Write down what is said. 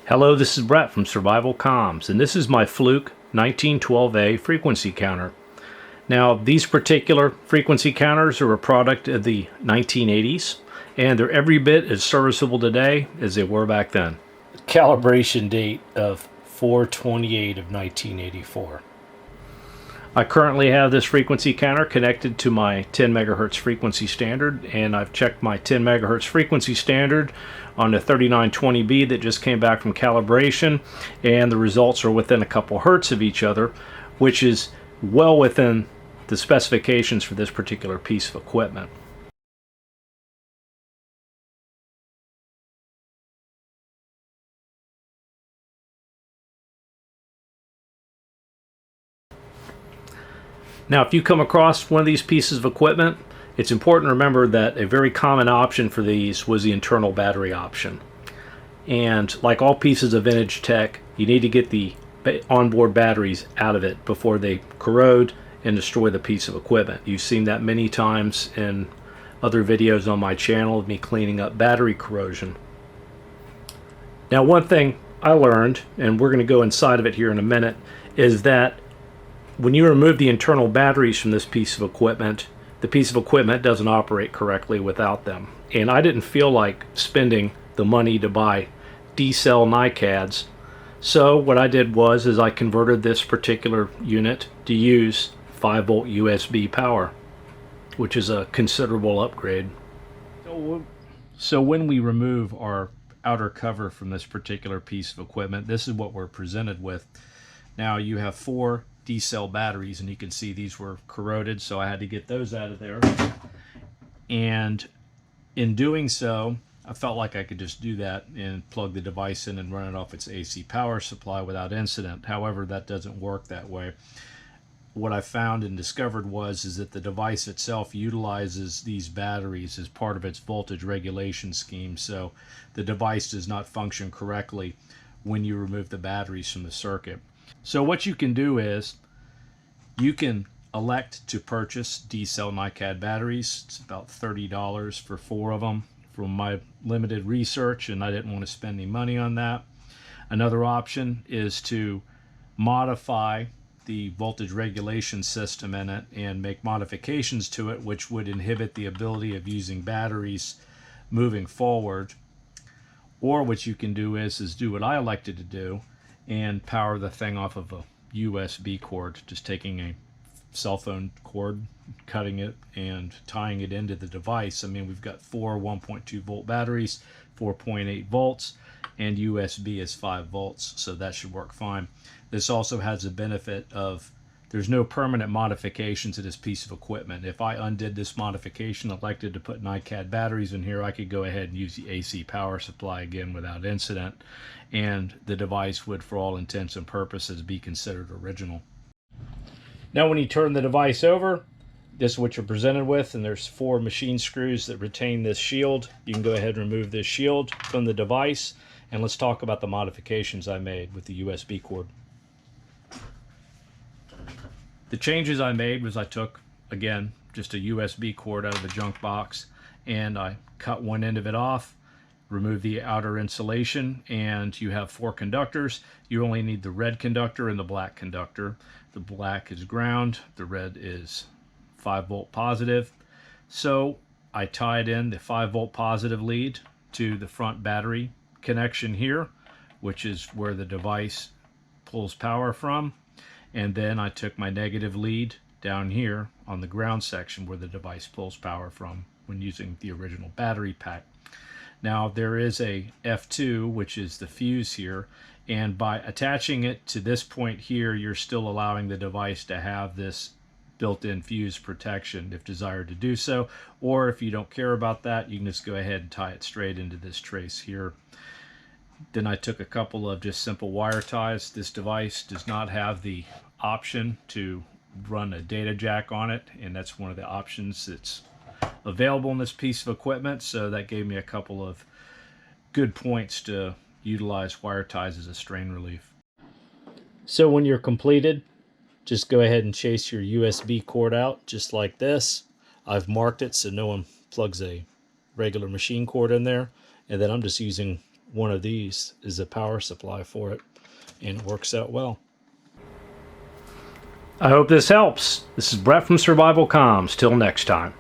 Hello, this is Brett from SurvivalComms, and this is my Fluke 1912A frequency counter. Now, these particular frequency counters are a product of the 1980s, and they're every bit as serviceable today as they were back then. Calibration date of 4/28 of 1984. I currently have this frequency counter connected to my 10 megahertz frequency standard, and I've checked my 10 megahertz frequency standard on the 3920B that just came back from calibration, and the results are within a couple hertz of each other, which is well within the specifications for this particular piece of equipment. Now, if you come across one of these pieces of equipment, it's important to remember that a very common option for these was the internal battery option. And like all pieces of vintage tech, you need to get the onboard batteries out of it before they corrode and destroy the piece of equipment. You've seen that many times in other videos on my channel of me cleaning up battery corrosion. Now, one thing I learned, and we're going to go inside of it here in a minute, is that when you remove the internal batteries from this piece of equipment, the piece of equipment doesn't operate correctly without them. And I didn't feel like spending the money to buy D-cell NiCads. So what I did was I converted this particular unit to use 5-volt USB power, which is a considerable upgrade. So when we remove our outer cover from this particular piece of equipment, this is what we're presented with. Now you have 4 D-cell batteries, and you can see these were corroded, so I had to get those out of there. And in doing so, I felt like I could just do that and plug the device in and run it off its AC power supply without incident. However, that doesn't work that way. What I found and discovered is that the device itself utilizes these batteries as part of its voltage regulation scheme, so the device does not function correctly when you remove the batteries from the circuit. So what you can do is you can elect to purchase D-cell NiCad batteries. It's about $30 for 4 of them from my limited research, and I didn't want to spend any money on that. Another option is to modify the voltage regulation system in it and make modifications to it, which would inhibit the ability of using batteries moving forward. Or what you can do is do what I elected to do and power the thing off of a USB cord, just taking a cell phone cord, cutting it and tying it into the device. I mean, we've got 4 1.2 volt batteries, 4.8 volts, and USB is 5 volts, so that should work fine. This also has the benefit of there's no permanent modification to this piece of equipment. If I undid this modification, elected to put NiCad batteries in here, I could go ahead and use the AC power supply again without incident, and the device would, for all intents and purposes, be considered original. Now, when you turn the device over, this is what you're presented with, and there's 4 machine screws that retain this shield. You can go ahead and remove this shield from the device, and let's talk about the modifications I made with the USB cord. The changes I made was I took, again, just a USB cord out of the junk box, and I cut one end of it off, removed the outer insulation, and you have 4 conductors. You only need the red conductor and the black conductor. The black is ground, the red is 5-volt positive. So I tied in the 5-volt positive lead to the front battery connection here, which is where the device pulls power from. And then I took my negative lead down here on the ground section where the device pulls power from when using the original battery pack. Now, there is a F2, which is the fuse here, and by attaching it to this point here, you're still allowing the device to have this built-in fuse protection if desired to do so, or if you don't care about that, you can just go ahead and tie it straight into this trace here. Then I took a couple of just simple wire ties. This device does not have the option to run a data jack on it, and that's one of the options that's available in this piece of equipment, so that gave me a couple of good points to utilize wire ties as a strain relief. So when you're completed, just go ahead and chase your USB cord out just like this. I've marked it so no one plugs a regular machine cord in there, and then I'm just using one of these is a power supply for it, and it works out well. I hope this helps. This is Brett from SurvivalComms. Till next time.